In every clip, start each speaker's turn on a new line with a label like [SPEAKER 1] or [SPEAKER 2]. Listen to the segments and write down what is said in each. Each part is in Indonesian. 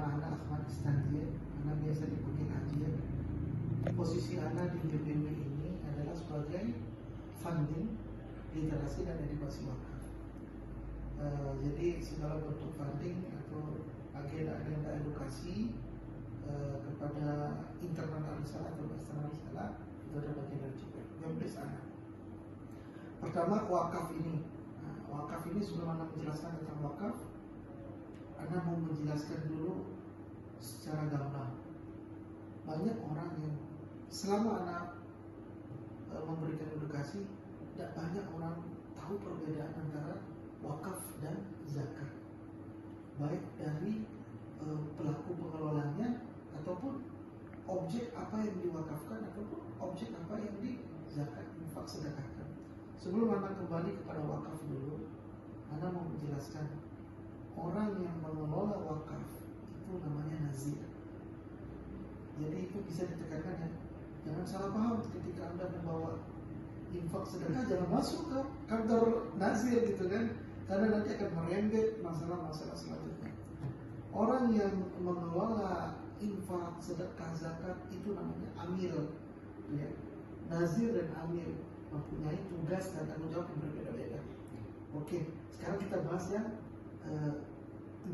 [SPEAKER 1] nama Ana Ahmad Istanbul, Ana biasa dipanggil Haji. Posisi Ana di BPW ini adalah sebagai funding literasi dan edukasi wakaf. Jadi segala bentuk funding atau agenda-agenda edukasi kepada internal risalah atau eksternal risalah itu ada bagian dari JPEG. Yang sana. Pertama wakaf ini. Wakaf ini sebelum Anda menjelaskan tentang wakaf, Anda mau menjelaskan dulu secara gamblang. Banyak orang yang selama Anda memberikan edukasi, tidak banyak orang tahu perbedaan antara wakaf dan zakat. Baik dari pelaku pengelolanya ataupun objek apa yang diwakafkan ataupun objek apa yang dizakat, infak, sedekahkan. Sebelum Anda kembali kepada wakaf dulu, Anda mau menjelaskan orang yang mengelola wakaf itu namanya nazir. Jadi itu bisa ditekankan ya. Jangan salah paham ketika Anda membawa infak sedekah, jangan masuk ke kantor nazir gitu kan, karena nanti akan merembet masalah-masalah selanjutnya. Orang yang mengelola infak, sedekah, zakat itu namanya amil ya. Nazir dan amil mempunyai tugas dan tanggung jawab yang berbeda-beda. Oke, sekarang kita bahas yang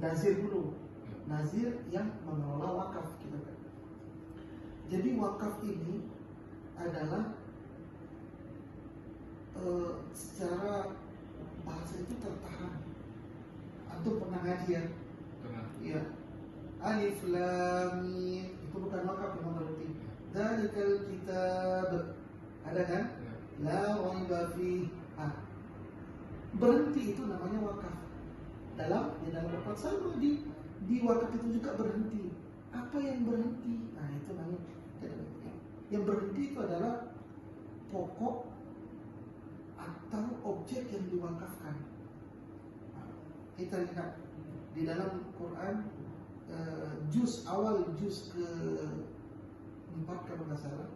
[SPEAKER 1] nazir dulu. Nazir yang mengelola wakaf gitu kan. Jadi wakaf ini adalah secara bahasa itu tertahan. Antum pernah ngaji ya?
[SPEAKER 2] Pernah.
[SPEAKER 1] Iya. Alif Lam Mim itu bukan wakaf yang berarti. Dzalikal kitab. Ada kan? La raiba fi. Berhenti itu namanya wakaf. Dalam Al-Qur'an sama di wakaf itu juga berhenti. Apa yang berhenti? Nah, itu namanya. Yang berhenti itu adalah pokok atau objek yang diwakafkan. Kita lihat di dalam Quran awal juz ke-4 kalau nggak salah,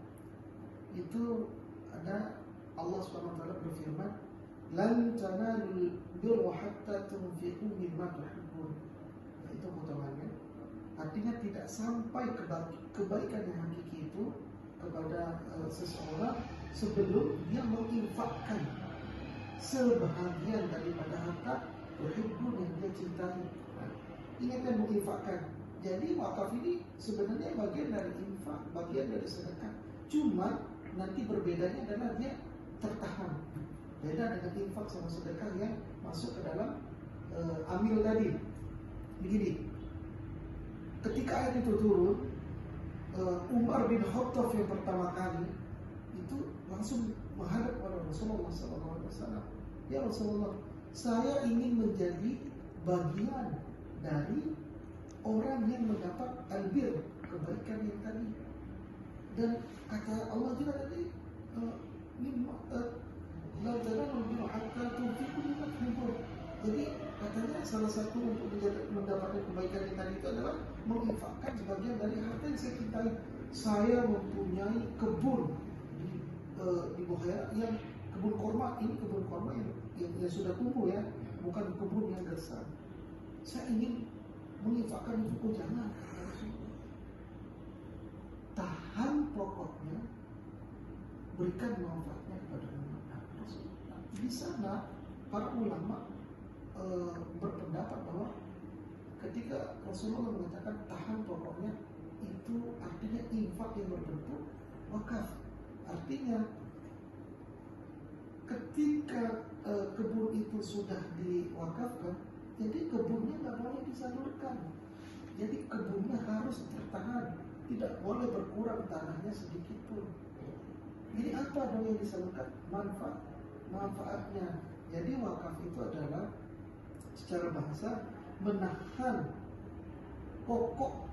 [SPEAKER 1] itu ada Allah SWT berfirman, "Lan tanalul birra hatta tunfiqu mimma tuhibbun." Nah, itu potongannya. Artinya tidak sampai kebaikan yang hakiki itu kepada seseorang sebelum dia menginfakkan sebahagian daripada harta tuhibbun yang dia cintai. Nah, ingatkan menginfakkan. Jadi wakaf ini sebenarnya bagian dari infak, bagian dari sedekah. Cuma nanti berbedanya adalah dia tertahan. Beda dengan infak sama sedekah yang masuk ke dalam amil tadi. Begini, ketika ayat itu turun, Umar bin Khattab yang pertama kali itu langsung menghadap kepada Rasulullah SAW. Ya Rasulullah, saya ingin menjadi bagian dari orang yang mendapat albir, kebaikan yang tadi. Dan kata Allah juga tadi, jadi katanya salah satu untuk mendapatkan kebaikan yang tadi itu adalah menginfakkan sebagian dari harta yang saya cintai. Saya mempunyai kebun di Bukhara yang kebun korma, ini kebun korma yang sudah tumbuh ya, bukan kebun yang gersang. Saya ingin menginfakkan itu. Jangan, tahan pokoknya, berikan manfaatnya kepada umat. Di sana para ulama berpendapat bahwa ketika Rasulullah mengatakan tahan pokoknya, itu artinya infak yang berbentuk wakaf. Artinya ketika kebun itu sudah diwakafkan, jadi kebunnya nggak boleh disalurkan. Jadi kebunnya harus tertahan, tidak boleh berkurang tanahnya sedikit pun. Jadi apa dong yang disalurkan? Manfaatnya. Jadi wakaf itu adalah secara bahasa menahan pokok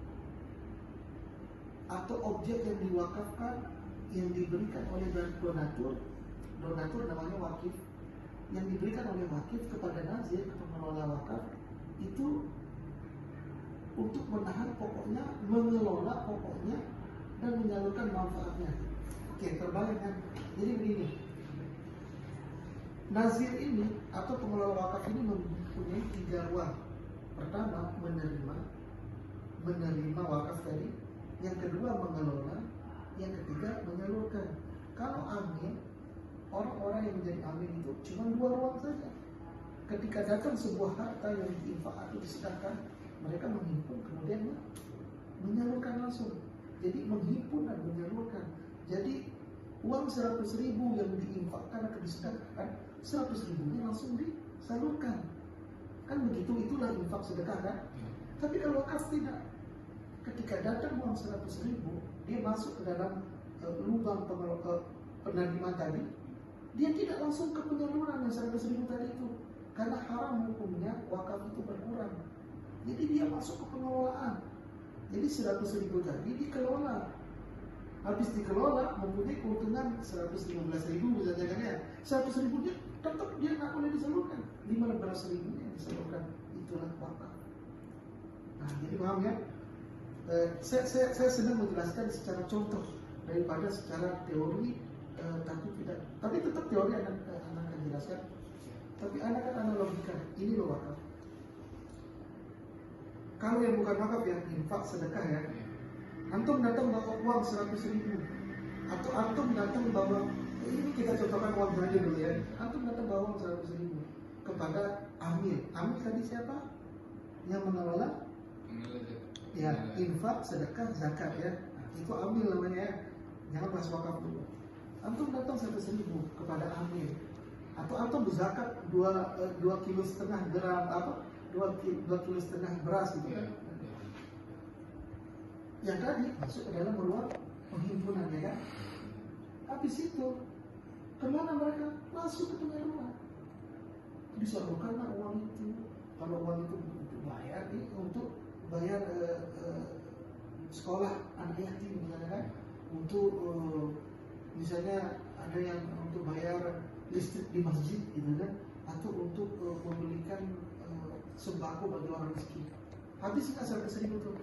[SPEAKER 1] atau objek yang diwakafkan, yang diberikan oleh donatur namanya wakif, yang diberikan oleh wakif kepada nazir atau mengelola wakaf itu untuk menahan pokoknya, mengelola pokoknya, dan menyalurkan manfaatnya. Oke, terbalik kan? Jadi begini, nazir ini atau pengelola wakaf ini mempunyai 3 ruang. Pertama, menerima. menerima wakaf tadi, yang kedua mengelola, yang ketiga menyalurkan. Kalau amin, orang-orang yang menjadi amin itu cuma dua ruang saja. Ketika datang sebuah harta yang diinfak atau disedekahkan, mereka menghimpun kemudian menyalurkan langsung. Jadi menghimpun dan menyalurkan. Jadi uang 100.000 yang diinfakkan atau disedekahkan, 100.000-nya langsung disalurkan. Kan begitu, itulah infak sedekah kan? Tapi kalau wakaf tidak. Ketika datang uang 100.000, dia masuk ke dalam lubang penerimaan tadi, dia tidak langsung ke penyaluran yang 100.000 tadi itu, karena haram hukumnya wakaf itu berkurang. Jadi dia masuk ke pengelolaan. Jadi 100.000 tadi dikelola. Habis dikelola mempunyai keuntungan 115.000 misalnya kan ya. 100.000 dia tetap dia nggak boleh disalurkan. 15.000 yang disalurkan, itulah wakaf. Nah, jadi paham ya? Saya sedang menjelaskan secara contoh daripada secara teori, tapi tetap teori anak akan jelaskan. Tapi anak kan analogikan, ini loh wakaf. Kalau yang bukan wakaf ya, infak sedekah ya. Antum datang bawa uang 100.000, atau antum datang bawa, ini kita contohkan uang saja dulu ya. Antum datang bawa uang 100.000 kepada amil. Amil tadi siapa? Yang mengelola? Ya, infak, sedekah, zakat ya. Nah, itu amil namanya ya. Jangan bahas wakaf dulu. Antum datang 100.000 kepada amil, atau antum berzakat 2,5 kilo gram apa? 2,5 kilo beras gitu kan. Yang tadi masuk ke dalam ruang penghimpunan ya kan. Habis itu kemana mereka? Masuk ke penyaluran. Disalurkan uang itu. Kalau uang itu untuk bayar untuk bayar sekolah anak yatim misalnya kan, untuk misalnya ada yang untuk bayar listrik di masjid gitu kan, atau untuk membelikan sembako bagi orang miskin. Habis nggak 100.000 tuh?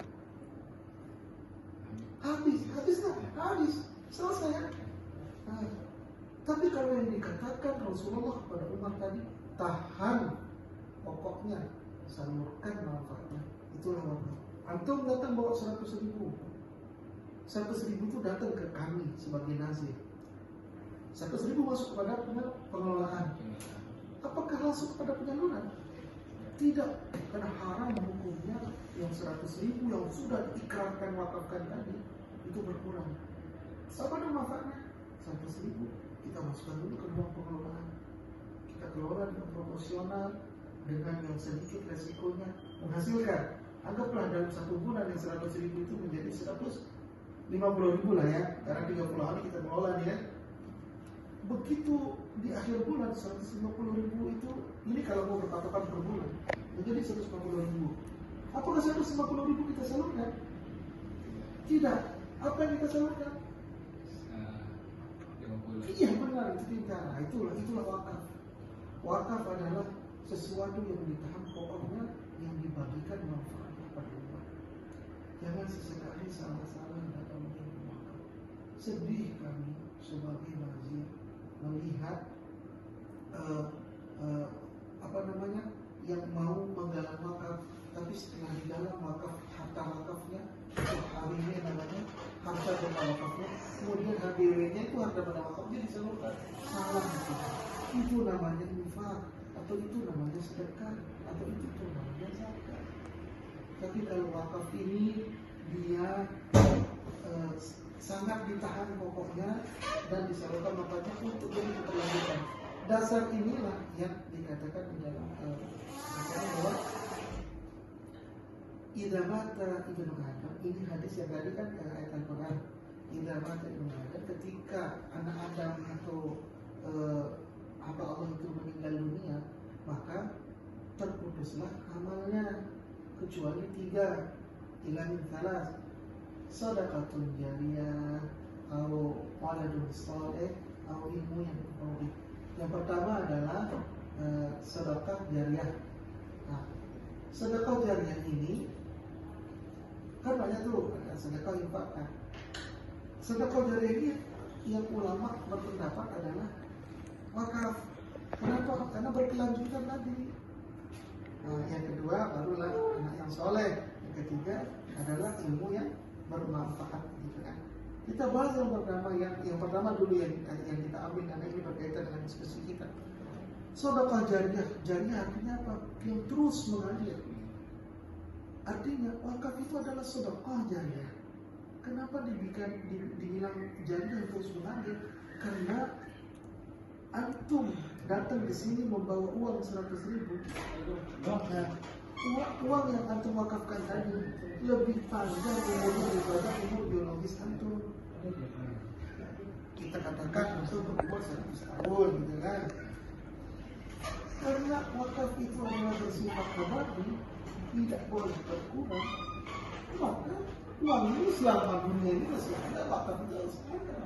[SPEAKER 1] Habis nggak? Habis, selesai ya. Nah, tapi kalau yang dikatakan Rasulullah kepada Umar tadi, tahan pokoknya, salurkan manfaatnya, itulah wakaf. Antum datang bawa 100.000, 100.000 itu datang ke kami sebagai nazir. 100.000 masuk kepada pengelolaan. Apakah langsung kepada penyaluran? Tidak, karena haram hukumnya yang 100.000 yang sudah diikrarkan wakafkan tadi itu berkurang. Apa ada manfaatnya? 100.000 kita masukkan dulu ke ruang pengelolaan. Kita kelola dengan proporsional, dengan yang sedikit resikonya menghasilkan. Anggaplah dalam satu bulan yang 100.000 itu menjadi 150.000 lah ya, karena 30 hari kita mengelola nih ya. Begitu di akhir bulan 150.000 itu, ini kalau mau berpatokan per bulan, menjadi 150.000. Apakah 150.000 kita salurkan? Tidak. Apa yang kita salurkan? 50. Iya benar, itu kita. Nah, itulah wakaf. Wakaf adalah sesuatu yang ditahan pokoknya, yang dibagikan manfaatnya pada umat. Jangan sesekali salah-salah dalam menjadi wakaf. Sedih kami sebagai nazir melihat yang mau menggalang wakaf, tapi setelah digalang wakaf, harta wakafnya itu HBW namanya, harta benda wakafnya, kemudian HBW-nya itu harta benda wakafnya disalurkan. Salah itu namanya infak, atau itu namanya sedekah, atau itu namanya zakat. Tapi kalau wakaf ini dia sangat ditahan pokoknya dan disalurkan makanya untuk jadi keberlanjutan. Dasar inilah yang dikatakan di dalam bahwa idza mata ibnu Adam, ini hadis yang tadi kan ayat Al-Quran. Idza mata ibnu Adam, ketika anak Adam atau hamba Allah itu meninggal dunia, maka terputuslah amalnya kecuali 3, illa min thalas, sadaqatun jariyah, atau waladun saleh, atau ilmu yang bermanfaat. Yang pertama adalah sedekah jariyah. Nah, sedekah jariyah ini kan banyak tuh, ada sedekah infak kan. Sedekah jariyah ini yang ulama berpendapat adalah wakaf. Kenapa? Karena berkelanjutan tadi. Nah, yang kedua barulah anak yang soleh, yang ketiga adalah ilmu yang bermanfaat, gitu kan. Kita bahas yang pertama dulu yang kita ambil karena ini berkaitan dengan diskusi kita. Sedekah jariyah, jariyah artinya apa? Yang terus mengalir. Artinya wakaf itu adalah sedekah jariyah. Kenapa dibilang jariyah yang terus mengalir? Karena antum datang ke sini membawa uang 100.000. Nah, uang yang antum wakafkan tadi lebih panjang umurnya daripada umur biologis antum. Kita katakan antum berumur 100 tahun, gitu kan? Karena wakaf itu adalah bersifat abadi, tidak boleh berkurang, maka uang ini selama dunia ini masih ada, wakaf itu harus ada.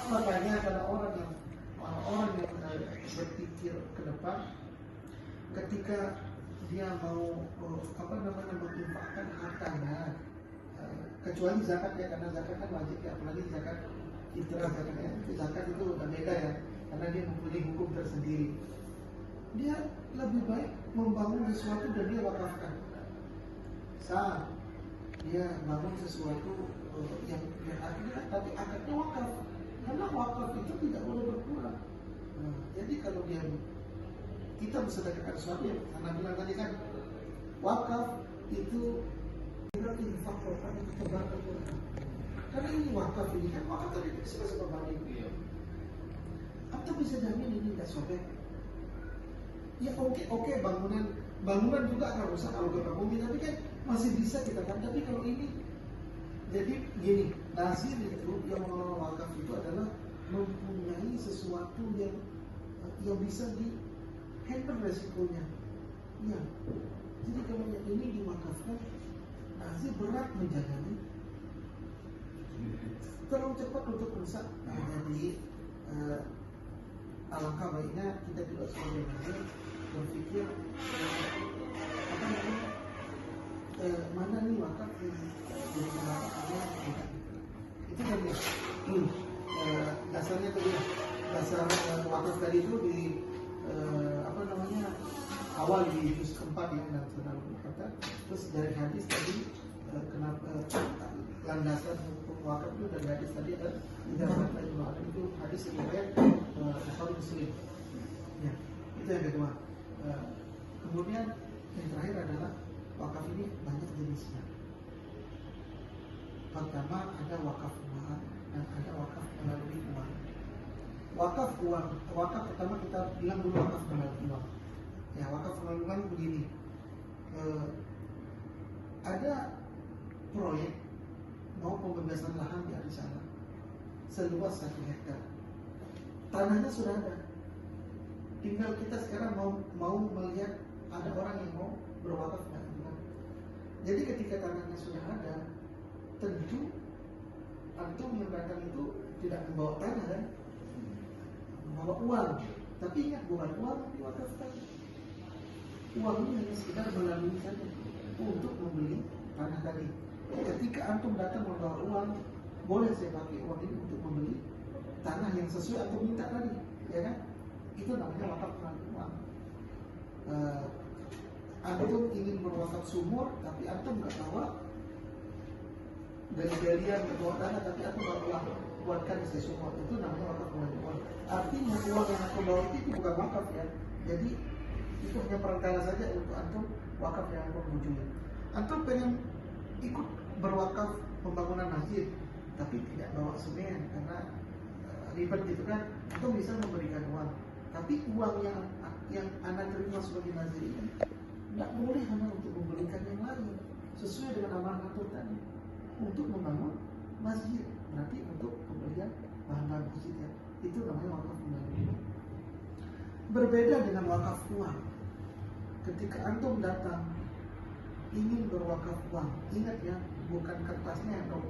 [SPEAKER 1] Makanya kalau orang yang berpikir ke depan, ketika dia mau menginfakkan hartanya, kecuali zakat ya, karena zakat kan wajib ya, apalagi zakat fitrah, zakat itu udah beda ya, karena dia mempunyai hukum tersendiri. Dia lebih baik membangun sesuatu dan dia wakafkan. Saat dia bangun sesuatu yang akhirnya, tapi akadnya wakaf, karena wakaf itu tidak boleh berkurang. Jadi kalau kita bersedekahkan sesuatu yang karena bilang tadi kan, wakaf itu tidak infak Quran itu tebar ke Quran. Karena ini wakaf ini kan, wakaf tadi sebab balik. Atau bisa jamin ini tidak sobek. Ya oke, bangunan juga akan rusak kalau kita bumi, tapi kan masih bisa kita kan. Tapi kalau ini, jadi gini, nazir itu yang mengelola wakaf itu adalah mempunyai sesuatu yang bisa di handle resikonya. Ya, jadi kalau yang ini diwakafkan, nazir berat menjaganya, terlalu cepat untuk rusak. Jadi alangkah baiknya kita juga sebagai nazir berpikir mana nih wakaf yang jadi kemanfaatnya tidak. Itu kan ya. Dasarnya tadi, dasar wakaf tadi itu di awal di juz keempat yang sudah kata. Terus dari hadis tadi kenapa landasan untuk wakaf itu dari hadis tadi ada itu hadis riwayat Bukhari Muslim. Ya, itu yang kedua. Kemudian yang terakhir adalah wakaf ini banyak jenisnya. Pertama ada wakaf uang dan ada wakaf melalui uang. Wakaf uang, wakaf pertama kita bilang dulu wakaf melalui uang. Ya, wakaf melalui uang begini. Ada proyek mau pembebasan lahan di Arisala seluas 1 hektar. Tanahnya sudah ada. Tinggal kita sekarang mau melihat ada orang yang mau berwakaf dan gimana. Jadi ketika tanahnya sudah ada, tentu antum yang datang itu tidak membawa tanah kan, membawa uang. Tapi ingat, bukan uang yang diwakafkan. Uang ini hanya sekedar melalui saja untuk membeli tanah tadi. Ketika antum datang membawa uang, boleh saya pakai uang ini untuk membeli tanah yang sesuai antum minta tadi, ya kan? Itu namanya wakaf melalui uang. Antum ingin berwakaf sumur, tapi antum nggak bawa gali-galian bawa tanah, tapi antum bawa uang buatkan isi sumur, itu namanya wakaf melalui uang. Artinya uang yang antum bawa itu bukan wakaf ya. Jadi itu hanya perantara saja untuk antum wakaf yang antum wujudnya. Antum pengen ikut berwakaf pembangunan masjid, tapi tidak bawa semen karena ribet gitu kan, antum bisa memberikan uang. Tapi uang yang anak terima sebagai nazir ini tidak boleh hanya untuk memberikan yang lain, sesuai dengan amanah antum tadi untuk membangun masjid, berarti untuk pembelian bahan-bahan masjid ya. Itu namanya wakaf melalui uang. Berbeda dengan wakaf uang. Ketika antum datang ingin berwakaf uang, ingat ya, bukan kertasnya yang kau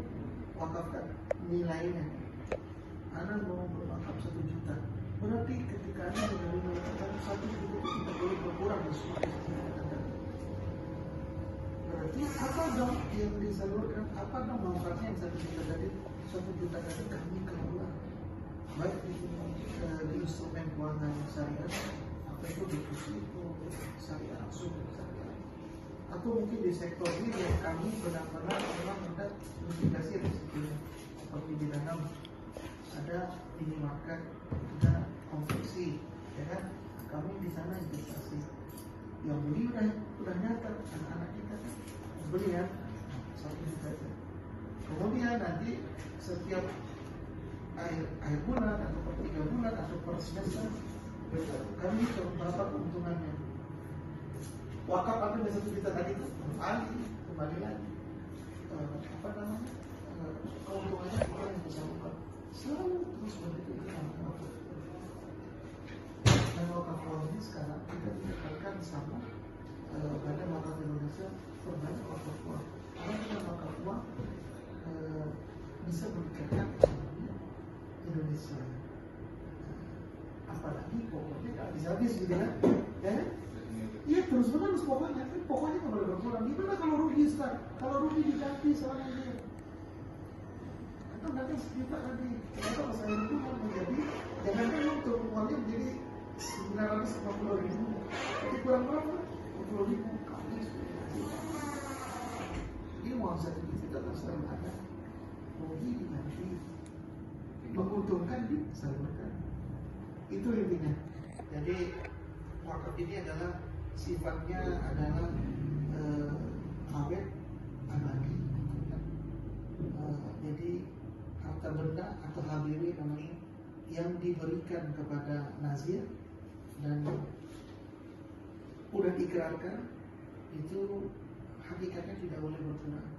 [SPEAKER 1] wakafkan, nilainya. Anda mau berwakaf 1 juta, berarti ketika Anda menerima wakaf 1 juta itu tidak boleh berkurang di semua Anda. Berarti apa dong yang disalurkan? Apa dong manfaatnya yang 1 juta tadi? 1 juta tadi kami keluar, baik di instrumen keuangan syariah, apa itu deposito, syariah langsung, syariah, atau mungkin di sektor ini yang kami benar-benar memang ada mitigasi risikonya, seperti di dalam ada minimarket, ada konstruksi, ya kan? Kami di sana investasi. Yang beli udah nyata, anak-anak kita kan beli ya, satu juta itu. Kemudian nanti setiap akhir bulan atau per 3 bulan atau per semester kami hitung berapa keuntungannya. Wakaf apa yang 1 juta tadi itu kembali lagi keuntungannya kita yang bisa buka selalu terus begitu itu namanya. Dan wakaf ini sekarang kita didekatkan sama Badan Wakaf Indonesia terbanyak wakaf uang. Karena dengan wakaf uang bisa meningkatkan ekonomi Indonesia. Apalagi pokoknya nggak habis-habis gitu kan, ya? Iya terus menerus pokoknya nggak boleh berkurang. Gimana kalau rugi sekarang? Kalau rugi diganti sama dia. Atau nanti sejuta tadi, kenapa masalah itu mau menjadi jangankan untuk uangnya menjadi 950.000, tapi kurang berapa? 20.000 kali. Ini uang sertifikat selalu ada, rugi diganti, menguntungkan disalurkan. Itu intinya. Jadi wakaf ini adalah sifatnya adalah awet abadi. Jadi harta benda atau habiri namanya yang diberikan kepada nazir dan udah diikrarkan itu hakikatnya tidak boleh berkurang,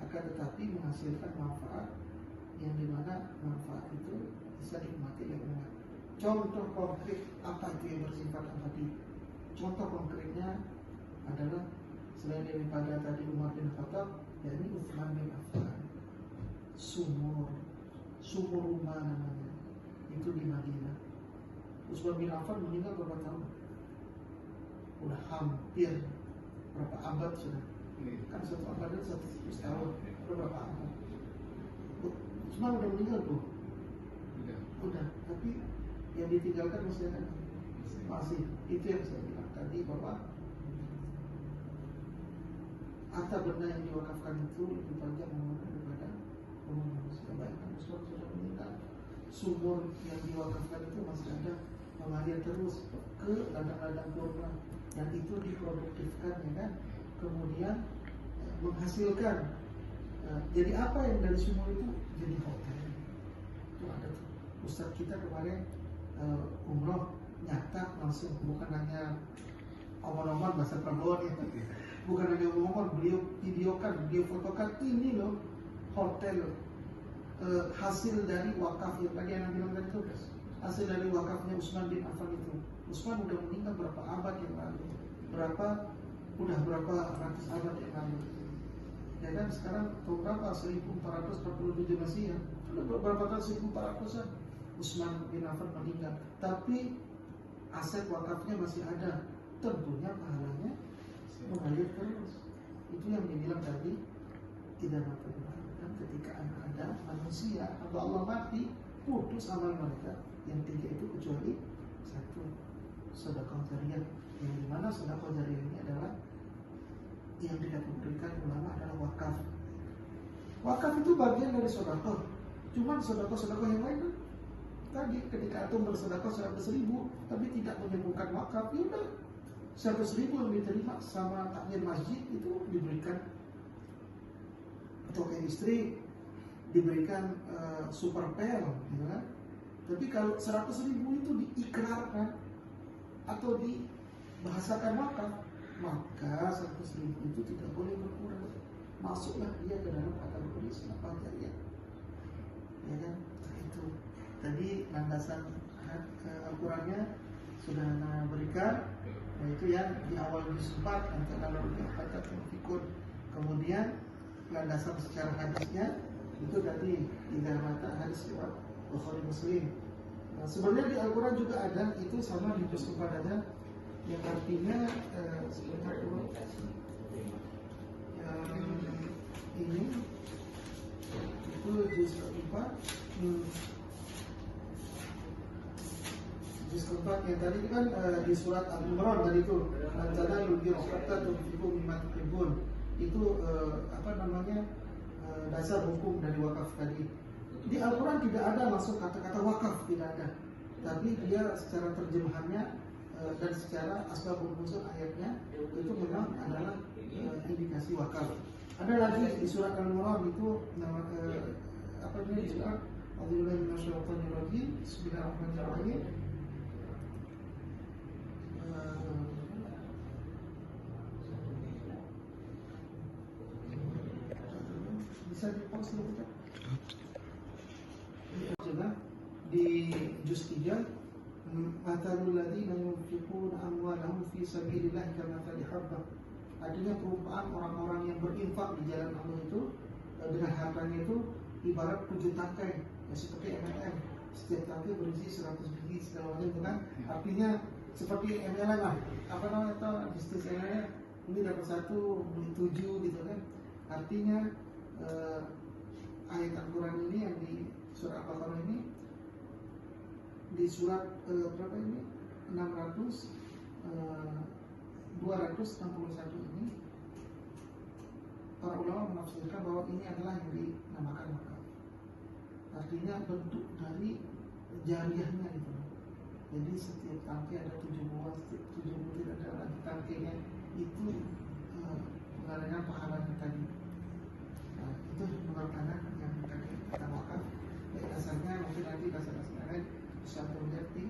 [SPEAKER 1] akan tetapi menghasilkan manfaat yang dimana manfaat itu bisa dinikmati oleh umat. Contoh konkret apa itu yang bersifat abadi? Contoh konkretnya adalah selain daripada tadi Umar bin Khattab, yakni Utsman bin Affan. Sumur rumah namanya, itu di Madinah. Utsman bin Affan meninggal berapa tahun? Udah hampir berapa abad sudah? Kan satu abad itu 100 tahun, berapa abad? Utsman udah meninggal tuh? Udah, tapi yang ditinggalkan masih ada. Masih, itu yang saya bilang tadi bahwa harta benda yang diwakafkan itu lebih banyak menggunakan daripada manusia. Bayangkan Utsman sudah meninggal, sumur yang diwakafkan itu masih ada, mengalir terus ke ladang-ladang kurma dan itu diproduktifkan, ya kan? Kemudian menghasilkan. Jadi apa yang dari sumur itu jadi hotel. Itu ada tuh. Ustaz kita kemarin umroh nyata langsung, bukan hanya omong-omong bahasa Prabowo ya, bukan hanya omong-omong, beliau videokan, beliau fotokan, ini loh hotel hasil dari wakaf yang tadi yang bilang tadi itu, hasil dari wakafnya Utsman bin Affan itu. Utsman udah meninggal berapa abad yang lalu, udah berapa ratus abad yang lalu, ya kan? Sekarang tahun berapa? 1447 Masehi, sudah berapa tahun? 1400-an Utsman bin Affan meninggal, tapi aset wakafnya masih ada, tentunya pahalanya mengalir terus. Itu yang dibilang tadi, tidak mati. Dan ketika ada manusia atau Allah mati, putus amal mereka yang 3 itu kecuali 1, sedekah jariyah. Yang dimana sedekah jariyah ini adalah yang dikategorikan ulama adalah wakaf. Wakaf itu bagian dari sedekah. Cuman sedekah yang lain tadi ketika antum bersedekah 100.000 tapi tidak menyebutkan wakaf, ya udah 100.000 yang diterima sama takmir masjid itu diberikan, atau kayak istri diberikan super pel, gitu kan? Tapi kalau 100.000 itu diikrarkan atau dibahasakan wakaf, maka 100.000 itu tidak boleh berkurang. Masuklah dia ke dalam kategori sedekah jariyah, ya kan? Nah, itu tadi landasan Al-Qurannya sudah Anda berikan, yaitu yang di awal juz 4 antara al-Fatihah. Kemudian landasan secara hadisnya itu tadi 3 mata hadis riwayat Bukhari Muslim. Nah, sebenarnya di Al-Quran juga ada, itu sama di juz 4 ada, yang artinya sebentar dulu. Ini itu juz 4. juz keempat yang tadi kan di surat Al-Imran tadi itu rencana yudhir hatta tunfiqu mimma tuhibbun itu dasar hukum dari wakaf tadi. Di Al-Quran tidak ada masuk kata-kata wakaf, tidak ada. Tapi dia secara terjemahannya dan secara asbabun nuzul ayatnya itu memang adalah indikasi wakaf. Ada lagi di surat Al-Imran itu surat A'udzubillahi minasyaitonir rajim. Bismillahirrahmanirrahim. Bisa di-pause dulu kita. Juga di juz 3 matalul ladzina yunfiquna amwalahum fi sabilillah kamathali habbah. Artinya perumpamaan orang-orang yang berinfak di jalan Allah itu dengan hartanya itu ibarat 7 tangkai, ya, seperti MLM. Setiap tangkai berisi 100 biji segala macam kan. Artinya seperti MLM lah. Apa namanya itu bisnis MLM, ini dapat 1 beli 7 gitu kan. Artinya ayat Al-Quran ini yang di surat Al-Baqarah ini di surat berapa ini 261 ini para ulama menafsirkan bahwa ini adalah yang dinamakan wakaf. Artinya bentuk dari jariahnya gitu. Jadi setiap tangkai ada 7 buah, setiap 7 butir ada lagi tangkainya itu mengadakan pahalanya tadi. Nah, itu merupakan yang tadi kata wakaf. Baik dasarnya mungkin nanti dasar-dasar lain bisa terlihat di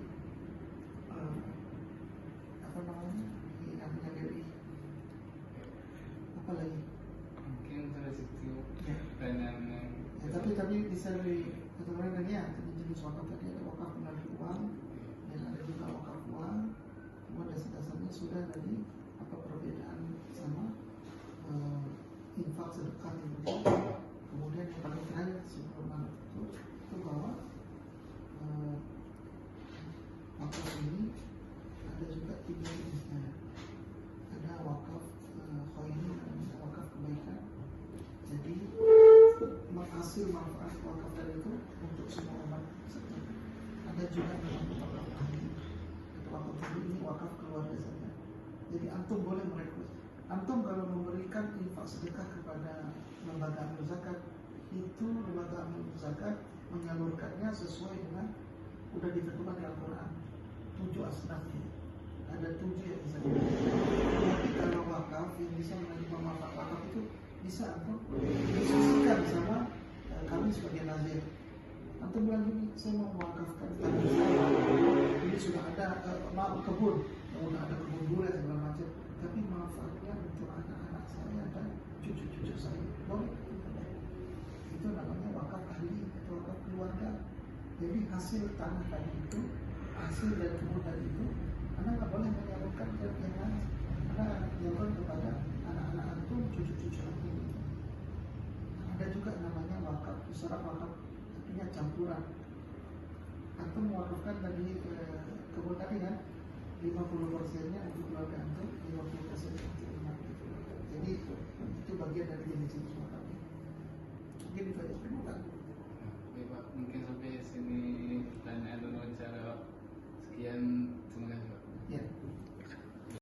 [SPEAKER 1] di namanya BRI. Apa lagi?
[SPEAKER 2] Mungkin dari situ
[SPEAKER 1] Ya. Tapi bisa dari keterangan ya jenis wakaf tadi ada wakaf menarik uang dan ada juga wakaf uang. Kemudian dasar-dasarnya sudah tadi apa perbedaan sama infak sedekah itu. Kemudian yang paling terakhir sebelum itu bahwa wakaf ini ada juga 3 jenisnya. Ada wakaf khairi dan ada wakaf kebaikan. Jadi menghasil manfaat wakaf tadi itu untuk semua umat serta ada juga namanya wakaf ahli. Wakaf ahli ini wakaf keluarga saja. Jadi antum boleh merekrut. Antum kalau memberikan infak sedekah kepada lembaga amil zakat, itu lembaga amil zakat menyalurkannya sesuai dengan udah ditentukan di Al-Quran 7 asnafnya. Ada 7 yang bisa tapi kalau wakaf yang bisa menerima manfaat wakaf itu bisa antum disusikan sama kami sebagai nazir. Antum bilang gini, saya mau mewakafkan tanah saya. Ini sudah ada kebun, sudah ada kebun gula segala macam. Tapi manfaatnya untuk anak-anak saya dan cucu-cucu saya. Boleh. Itu namanya wakaf ahli atau wakaf keluarga. Jadi hasil tanah tadi itu, hasil dari kebun tadi itu, anak nggak boleh menyalurkan ke yang lain. Anak menyalurkan kepada anak-anak antum, cucu-cucu antum. Ada juga namanya wakaf, syarat wakaf artinya campuran. Antum mewakafkan tadi kebun tadi kan, 50%-nya untuk keluarga antum, 50% untuk umat itu. Jadi itu bagian dari jenis-jenis wakaf. Mungkin itu aja permulaan.
[SPEAKER 2] Oke Pak, mungkin sampai sini pertanyaan dan wawancara. Sekian